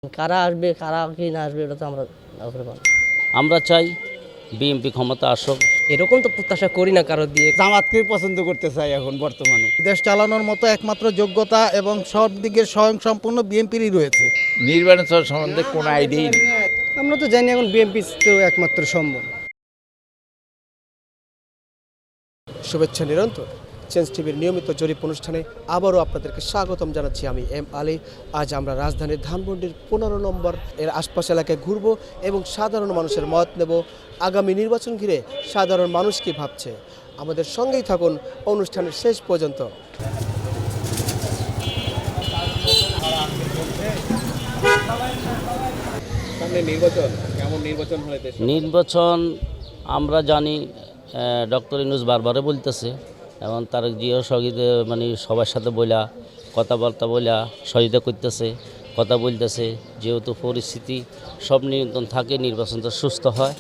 কারা আসবে কারা কি না আসবে এটা তো আমরা বলতে পারবো না। আমরা চাই বিএনপি ক্ষমতা আসুক। এরকম তো প্রত্যাশা করি না কারো দিয়ে। জামাতকেই পছন্দ করতে চাই এখন বর্তমানে। দেশ চালানোর মতো একমাত্র যোগ্যতা এবং সব দিকের স্বয়ংসম্পূর্ণ বিএনপিরই রয়েছে। নির্বাচন সম্বন্ধে কোনো আইডিয়াই নেই। আমরা তো জানি এখন বিএনপি তো একমাত্র সম্ভব। শুভেচ্ছা নিরন্তর চেঞ্জ টিভির নিয়মিত জরিপ অনুষ্ঠানে আবারও আপনাদেরকে স্বাগতম জানাচ্ছি। আমি এম আলী। আজ আমরা রাজধানীর ধানমন্ডির 15 নম্বর এর আশপাশ এলাকায় ঘুরব এবং সাধারণ মানুষের মত নেব। আগামী নির্বাচন ঘিরে সাধারণ মানুষ কী ভাবছে, আমাদের সঙ্গেই থাকুন অনুষ্ঠানের শেষ পর্যন্ত। নির্বাচন আমরা জানি ডক্টর ইউনূস বারবারে বলতেছে এবং তার জিও সহযোগিতা মানে সবার সাথে বইলা কথাবার্তা বইলা সহযোগিতা করতেছে, কথা বলতেছে, যেহেতু পরিস্থিতি সব নিয়ন্ত্রণ থাকে, নির্বাচনটা সুস্থ হয়,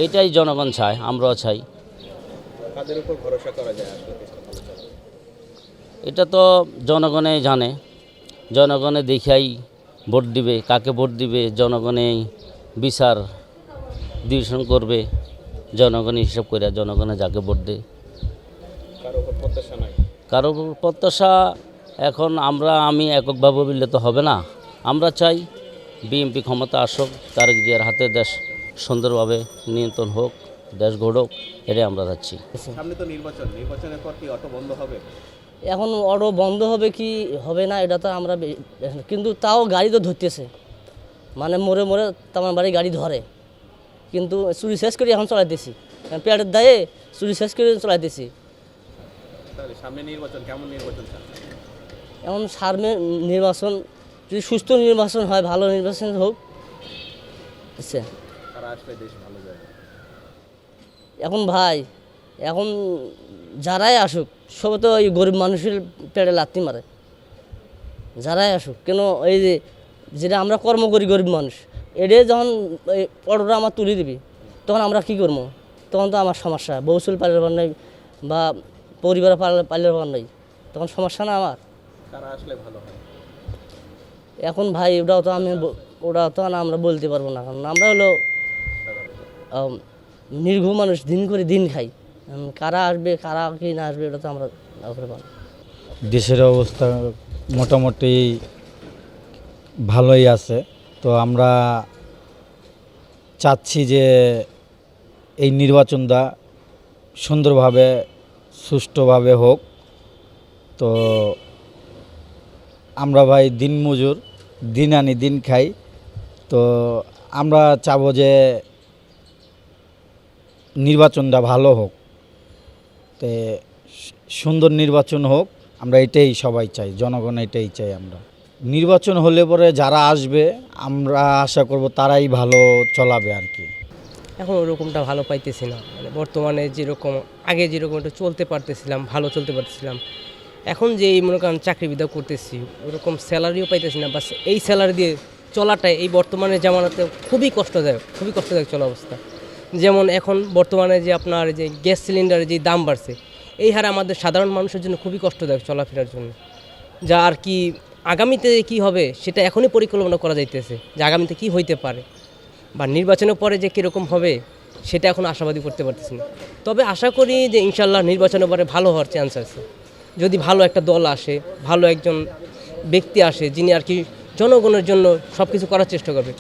এটাই জনগণ চায়, আমরাও চাই। কাদের উপর ভরসা করা যায় আসলে? এটা তো জনগণে জানে, জনগণে দেখাই ভোট দিবে, কাকে ভোট দিবে জনগণেই বিচার ডিসিশন করবে, জনগণ হিসাব করে জনগণে যাকে ভোট দেয়। কারো উপর প্রত্যাশা নাই, কারো প্রত্যাশা এখন আমি এককভাবে বললে তো হবে না। আমরা চাই বিএনপি ক্ষমতা আসুক, তারেক জিয়ার হাতে দেশ সুন্দরভাবে নিয়ন্ত্রণ হোক, দেশ গড়ুক, এটাই আমরা যাচ্ছি। সামনে তো নির্বাচনের পর কি অটো বন্ধ হবে? এখন অটো বন্ধ হবে কি হবে না এটা তো আমরা কিন্তু তাও গাড়ি তো ধরতেছে, মানে মোড়ে মোড়ে তোমার বাড়ি গাড়ি ধরে, কিন্তু চুরি শেষ করে এখন চলাইতেছি, পেটের দায়ে চুরি শেষ করে চলাইতেছি। তাহলে সামনে নির্বাচন, কেমন নির্বাচন চান? এখন সামনে নির্বাচন যদি সুস্থ নির্বাচন হয়, ভালো নির্বাচন হোক, বুঝছে? কারা আসলে দেশ ভালো যাবে? এখন ভাই এখন যারাই আসুক সবে তো ওই গরিব মানুষের পেটে লাথি মারে, যারাই আসুক কেন, এই যে যেটা আমরা কর্ম করি গরিব মানুষ, এটাই যখন এই অটোটা আমার তুলে দিবি তখন আমরা কী করবো? তখন তো আমার সমস্যা, বউচুল পালিবার নেই বা পরিবার পালিবার নেই, তখন সমস্যা না আমার। কারা আসলে ভালো হয়? এখন ভাই ওটাও তো আমরা বলতে পারবো না, কারণ আমরা হলো নির্ঘ মানুষ, দিন করে দিন খাই। কারা আসবে কারা কি না আসবে এটা তো আমরা বলতে পারবো না। দেশের অবস্থা মোটামুটি ভালোই আছে, তো আমরা চাচ্ছি যে এই নির্বাচনটা সুন্দরভাবে সুষ্ঠুভাবে হোক। তো আমরা ভাই দিনমজুর, দিন আনি দিন খাই, তো আমরা চাবো যে নির্বাচনটা ভালো হোক, তো সুন্দর নির্বাচন হোক, আমরা এটাই সবাই চাই, জনগণ এটাই চাই। আমরা নির্বাচন হলে পরে যারা আসবে আমরা আশা করব তারাই ভালো চলাবে আর কি। এখন ওরকমটা ভালো পাইতেছি না, মানে বর্তমানে যেরকম আগে যেরকম একটু চলতে পারতেছিলাম, ভালো চলতে পারতেছিলাম, এখন যে এই মনে করেন চাকরিবিদ্যা করতেছি ওরকম স্যালারিও পাইতেছি না, বাস এই স্যালারি দিয়ে চলাটাই এই বর্তমানে জামানাতে খুবই কষ্টদায়ক চলা অবস্থা। যেমন এখন বর্তমানে যে আপনার যে গ্যাস সিলিন্ডারের যে দাম বাড়ছে, এই হারে আমাদের সাধারণ মানুষের জন্য খুবই কষ্টদায়ক চলাফেরার জন্য, যা আর কি আগামীতে কি হবে সেটা এখনই পরিকল্পনা করা যাইতেছে যে আগামীতে কি হইতে পারে বা নির্বাচনের পরে যে কীরকম হবে সেটা এখন আশাবাদী করতে পারতেছি না। তবে আশা করি যে ইনশাল্লাহ নির্বাচনের পরে ভালো হওয়ার চান্স আছে, যদি ভালো একটা দল আসে, ভালো একজন ব্যক্তি আসে যিনি আর কি জনগণের জন্য সব কিছু করার চেষ্টা করবে,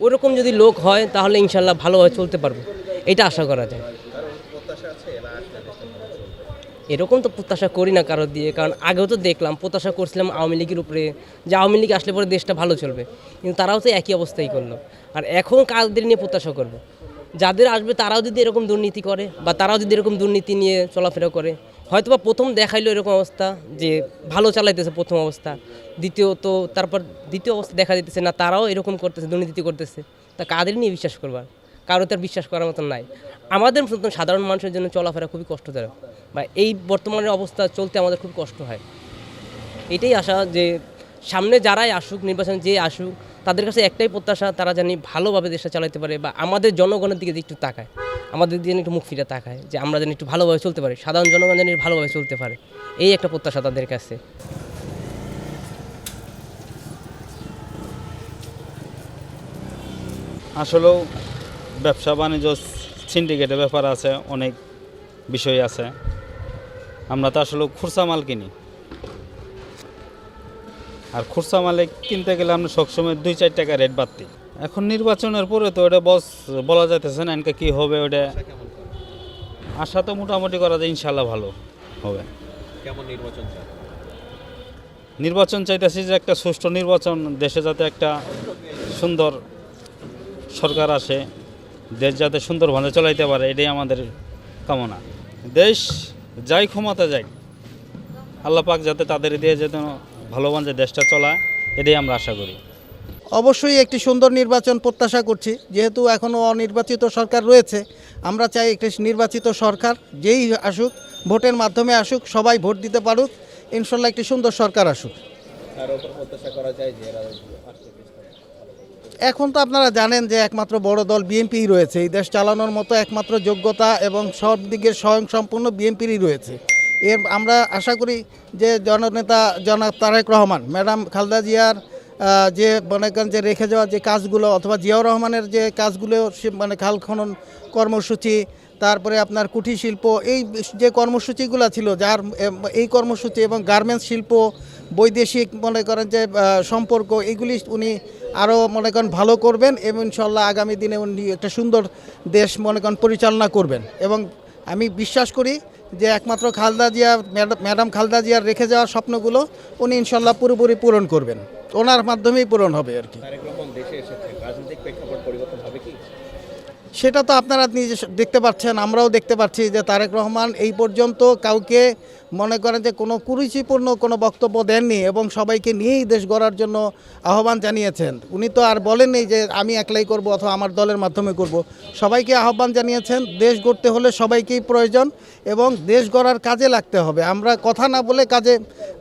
ওরকম যদি লোক হয় তাহলে ইনশাল্লাহ ভালোভাবে চলতে পারবে, এটা আশা করা যায়। এরকম তো প্রত্যাশা করি না কারো দিয়ে, কারণ আগেও তো দেখলাম প্রত্যাশা করছিলাম আওয়ামী লীগের উপরে যে আওয়ামী লীগ আসলে পরে দেশটা ভালো চলবে, কিন্তু তারাও তো একই অবস্থাই করলো। আর এখন কাদের নিয়ে প্রত্যাশা করবে? যাদের আসবে তারাও যদি এরকম দুর্নীতি করে বা তারাও যদি এরকম দুর্নীতি নিয়ে চলাফেরা করে, হয়তো বা প্রথম দেখাইলো এরকম অবস্থা যে ভালো চালাইতেছে প্রথম অবস্থা, দ্বিতীয় অবস্থা দেখা দিতেছে না, তারাও এরকম করতেছে, দুর্নীতি করতেছে, তা কাদের নিয়ে বিশ্বাস করবার? কারো তার বিশ্বাস করার মতন নাই। আমাদের মতন সাধারণ মানুষের জন্য চলাফেরা খুবই কষ্টদায়ক, বা এই বর্তমানের অবস্থা চলতে আমাদের খুব কষ্ট হয়। এটাই আশা যে সামনে যারাই আসুক, নির্বাচন যে আসুক, তাদের কাছে একটাই প্রত্যাশা, তারা জানি ভালোভাবে দেশটা চালাতে পারে বা আমাদের জনগণের দিকে একটু তাকায়, আমাদের দিকে একটু মুখ ফিরে তাকায়, যে আমরা যেন একটু ভালোভাবে চলতে পারি, সাধারণ জনগণ যেন ভালোভাবে চলতে পারে, এই একটা প্রত্যাশা তাদের কাছে। আসলেও ব্যবসা বাণিজ্য সিন্ডিকেটের ব্যাপার আছে, অনেক বিষয় আছে। আমরা তো আসলে খুচরা মাল কিনি, আর খুচরা মালে কিনতে গেলে আমরা সবসময় 2-4 টাকা রেট বাড়তি। এখন নির্বাচনের পরে তো ওটা বলা যাইতেছে না এনকে কী হবে। ওটা আশা তো মোটামুটি করা যায়, ইনশাল্লাহ ভালো হবে। কেমন নির্বাচন চান? নির্বাচন চাইতেছি যে একটা সুষ্ঠু নির্বাচন, দেশে যাতে একটা সুন্দর সরকার আসে, দেশ যাতে সুন্দরভাবে চলাইতে পারে, এটাই আমাদের কামনা। দেশ যাই ক্ষমতা যায়, আল্লাহ পাক যাতে তাদের দিয়ে যেন ভালোভাবে দেশটা চলায়, এটাই আমরা আশা করি। অবশ্যই একটি সুন্দর নির্বাচন প্রত্যাশা করছি। যেহেতু এখনও অনির্বাচিত সরকার রয়েছে, আমরা চাই একটি নির্বাচিত সরকার যেই আসুক, ভোটের মাধ্যমে আসুক, সবাই ভোট দিতে পারুক, ইনশাল্লাহ একটি সুন্দর সরকার আসুক। তার উপর প্রত্যাশা করা যায় যে এরা আসলে দেশটা এখন তো আপনারা জানেন যে একমাত্র বড় দল বিএনপিই রয়েছে। এই দেশ চালানোর মতো একমাত্র যোগ্যতা এবং সব দিকের স্বয়ংসম্পূর্ণ বিএনপিরই রয়েছে। আমরা আশা করি যে জননেতা জনাব তারেক রহমান, ম্যাডাম খালেদা জিয়ার যে মনে করেন যে রেখে যাওয়া যে কাজগুলো, অথবা জিয়াউর রহমানের যে কাজগুলো, মানে খাল খনন কর্মসূচি, তারপরে আপনার কুটির শিল্প, এই যে কর্মসূচিগুলো ছিল, যার এই কর্মসূচি এবং গার্মেন্টস শিল্প, বৈদেশিক মনে করেন যে সম্পর্ক, এইগুলি উনি আরও মনে করেন ভালো করবেন এবং ইনশাল্লাহ আগামী দিনে উনি একটা সুন্দর দেশ মনে করেন পরিচালনা করবেন। এবং আমি বিশ্বাস করি যে একমাত্র খালেদা জিয়া, ম্যাডাম খালেদা জিয়ার রেখে যাওয়া স্বপ্নগুলো উনি ইনশাল্লাহ পুরোপুরি পূরণ করবেন, ওনার মাধ্যমেই পূরণ হবে আর কি। তারেক রহমান দেশে এসেছে, রাজনৈতিক প্রেক্ষাপট পরিবর্তন হবে কি? সেটা তো আপনারা নিজে দেখতে পাচ্ছেন, আমরাও দেখতে পাচ্ছি যে তারেক রহমান এই পর্যন্ত কাউকে মনে করেন যে কোনো কুরুচিপূর্ণ কোনো বক্তব্য দেননি এবং সবাইকে নিয়েই দেশ গড়ার জন্য আহ্বান জানিয়েছেন। উনি তো আর বলেননি যে আমি একলাই করব অথবা আমার দলের মাধ্যমে করব। সবাইকে আহ্বান জানিয়েছেন। দেশ গড়তে হলে সবাইকেই প্রয়োজন এবং দেশ গড়ার কাজে লাগতে হবে। আমরা কথা না বলে কাজে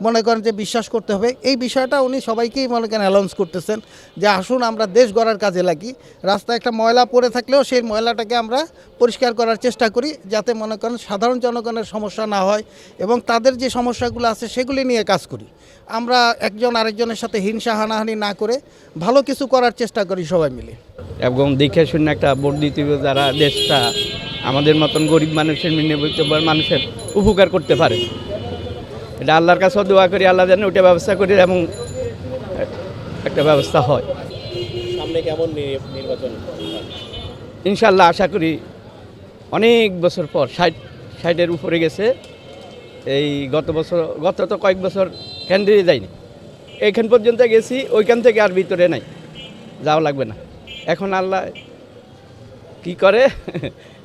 মনে করেন যে বিশ্বাস করতে হবে। এই বিষয়টা উনি সবাইকেই মনে করেন অ্যানাউন্স করতেছেন যে আসুন আমরা দেশ গড়ার কাজে লাগি। রাস্তায় একটা ময়লা পড়ে থাকলেও সেই ময়লাটাকে আমরা পরিষ্কার করার চেষ্টা করি, যাতে মনে করেন সাধারণ জনগণের সমস্যা না হয় এবং তাদের যে সমস্যাগুলো আছে সেগুলি নিয়ে কাজ করি। আমরা একজন আরেকজনের সাথে হিংসা হানাহানি না করে ভালো কিছু করার চেষ্টা করি সবাই মিলে। এবং দেখে শুনে একটা ভোট দিতে হবে যারা দেশটা আমাদের মতন গরিব মানুষের মানুষের উপকার করতে পারে। এটা আল্লাহর কাছেও দোয়া করি, আল্লাহ যেন ওটা ব্যবস্থা করি এবং একটা ব্যবস্থা হয়। সামনে কেমন নির্বাচন? ইনশাল্লাহ আশা করি অনেক বছর পর 60-60-এর উপরে গেছে। এই গত তো কয়েক বছর কেন্দ্রে যাইনি, এইখান পর্যন্ত গেছি, ওইখান থেকে আর ভিতরে নাই, যাওয়া লাগবে না। এখন আল্লাহ কি করে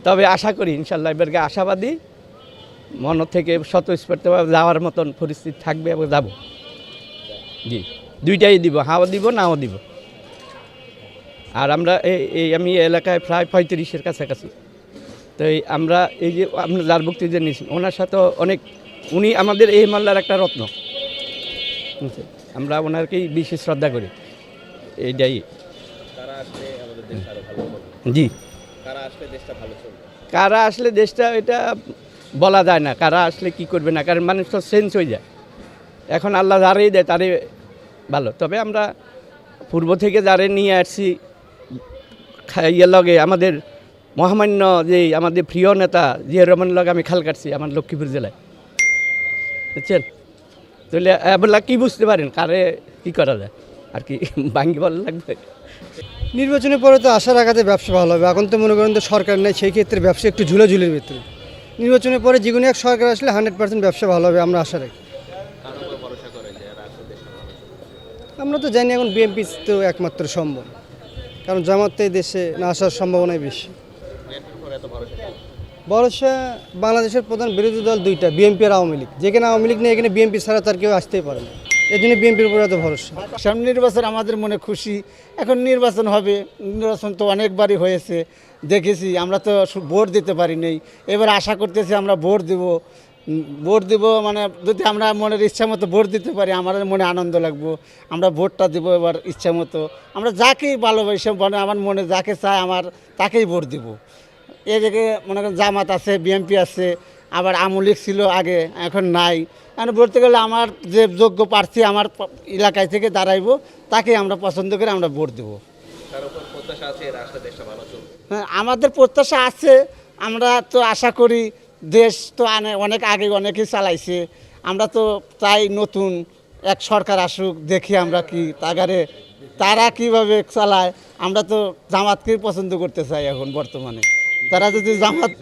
তবে আশা করি ইনশাল্লাহ এবারকে আশাবাদী, মন থেকে স্বতঃস্ফূর্তভাবে যাওয়ার মতন পরিস্থিতি থাকবে এবং যাব। জি, দুইটাই দিব, হাও দিব নাও দিব। আর আমরা আমি এলাকায় প্রায় 35-এর কাছাকাছি। তো আমরা এই যে আমরা যার বক্তৃতা নিয়েছি ওনার সাথে অনেক, উনি আমাদের এই মহল্লার একটা রত্ন, আমরা ওনারকেই বেশি শ্রদ্ধা করি। এইটাই। কারা আসলে আমাদের দেশ আরো ভালো হবে? জি, কারা আসলে দেশটা ভালো চলবে? কারা আসলে দেশটা এটা বলা যায় না, কারা আসলে কি করবে না, কারণ মানুষ তো চেঞ্জ হয়ে যায়। এখন আল্লাহ যারেই দেয় তারে ভালো। তবে আমরা পূর্ব থেকে যারে নিয়ে আসছি ইয়ের লগে, আমাদের মহামান্য যে আমাদের প্রিয় নেতা জিয়া রহমানের লগে আমি খাল কাটছি আমার লক্ষ্মীপুর জেলায়, বুঝছেন? তাহলে বললা কী বুঝতে পারেন কারে কী করা যায়, আর কি ভাঙ্গি ভালো লাগবে। নির্বাচনের পরে তো আশা রাখাতে ব্যবসা ভালো হবে। এখন তো মনে করেন তো সরকার নেই, সেই ক্ষেত্রে ব্যবসা একটু ঝুলের ভিতরে। নির্বাচনের পরে যে কোনো এক সরকার আসলে 100% ব্যবসা ভালো হবে, আমরা আশা রাখি। আমরা তো জানি এখন বিএনপি তো একমাত্র সম্ভব, কারণ জামাতে দেশে না আসার সম্ভাবনাই বেশি। ভরসা বাংলাদেশের প্রধান বিরোধী দল দুইটা, বিএনপি আর আওয়ামী লীগ। যেখানে আওয়ামী লীগ নেই, এখানে বিএনপি ছাড়া তার কেউ আসতেই পারে না। এই জন্য বিএনপির উপরে এত ভরসা। সামনে নির্বাচন আমাদের মনে খুশি। এখন নির্বাচন হবে, নির্বাচন তো অনেকবারই হয়েছে, দেখেছি। আমরা তো ভোট দিতে পারি নাই, এবার আশা করতেছি আমরা ভোট দিব মানে যদি আমরা মনের ইচ্ছা মতো ভোট দিতে পারি আমাদের মনে আনন্দ লাগবো। আমরা ভোটটা দেবো এবার ইচ্ছা মতো। আমরা যাকেই ভালোবাসি, মানে আমার মনে যাকে চায় আমার তাকেই ভোট দিব। এদিকে মনে করেন জামাত আছে, বিএনপি আছে, আবার আওয়ামী লীগ ছিল আগে, এখন নাই। এখন বলতে গেলে আমার যে যোগ্য প্রার্থী আমার এলাকায় থেকে দাঁড়াইবো তাকে আমরা পছন্দ করে আমরা ভোট দেবো। তার উপর প্রত্যাশা আছে এরা আসলে দেশটা ভালো চলবে? হ্যাঁ, আমাদের প্রত্যাশা আছে। আমরা তো আশা করি, দেশ তো অনেক আগে অনেকেই চালাইছে, আমরা তো চাই নতুন এক সরকার আসুক, দেখি আমরা কি তারা কিভাবে চালায়। আমরা তো জামাতকেই পছন্দ করতে চাই এখন বর্তমানে। তারা যদি জামাত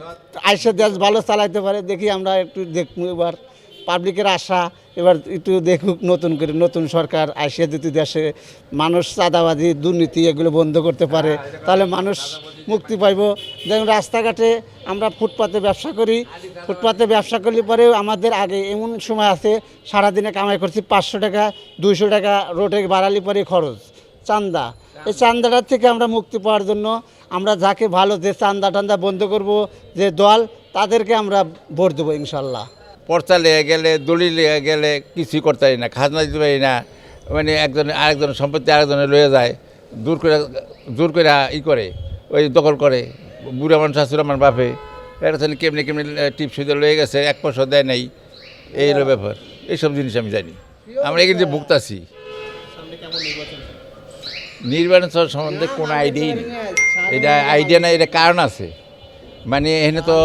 আইসে দেশ ভালো চালাইতে পারে, দেখি আমরা একটু দেখবো। এবার পাবলিকের আশা, এবার একটু দেখুক নতুন করে, নতুন সরকার আইসে যদি দেশে মানুষ চাঁদাবাজি দুর্নীতি এগুলো বন্ধ করতে পারে, তাহলে মানুষ মুক্তি পাইব। যেমন রাস্তাঘাটে আমরা ফুটপাতে ব্যবসা করি, ফুটপাতে ব্যবসা করলে পরেও আমাদের আগে এমন সময় আছে সারাদিনে কামাই করছি 500 টাকা 200 টাকা, রোডে বাড়ালি পরে খরচ চান্দা। এই চান্দাটার থেকে আমরা মুক্তি পাওয়ার জন্য আমরা যাকে ভালো, যে চান্দা টান্দা বন্ধ করব যে দল, তাদেরকে আমরা ভোট দেবো ইনশাল্লাহ। পর্চা লেগে গেলে, দলিল লেগে গেলে কিছুই করতে পারি না, খাজনা দিতে পারি না। মানে আরেকজনের সম্পত্তি আরেকজনে লয়ে যায়, জোর করে করে ওই দখল করে। বুড়া মানুষ আসলে আমার বাপে এটা তাহলে কেমনি টিপ সুদে লয়ে গেছে, 1 পয়সা দেয় নাই, এই হলো ব্যাপার। এইসব জিনিস আমি জানি, আমরা এখানে যে ভুগতাছি। নির্বাচন সম্বন্ধে কোনো আইডিয়াই নেই। এটা আইডিয়া নাই, এটা কারণ আছে। মানে এখানে তো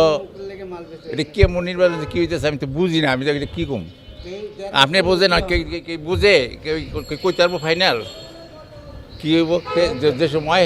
এটা কেমন নির্বাচন কী হইতেছে আমি তো বুঝি না। আমি তো এটা কী কম, আপনি বোঝেন না, কে বুঝে কইতে পারবো ফাইনাল কী হইব, যে সময়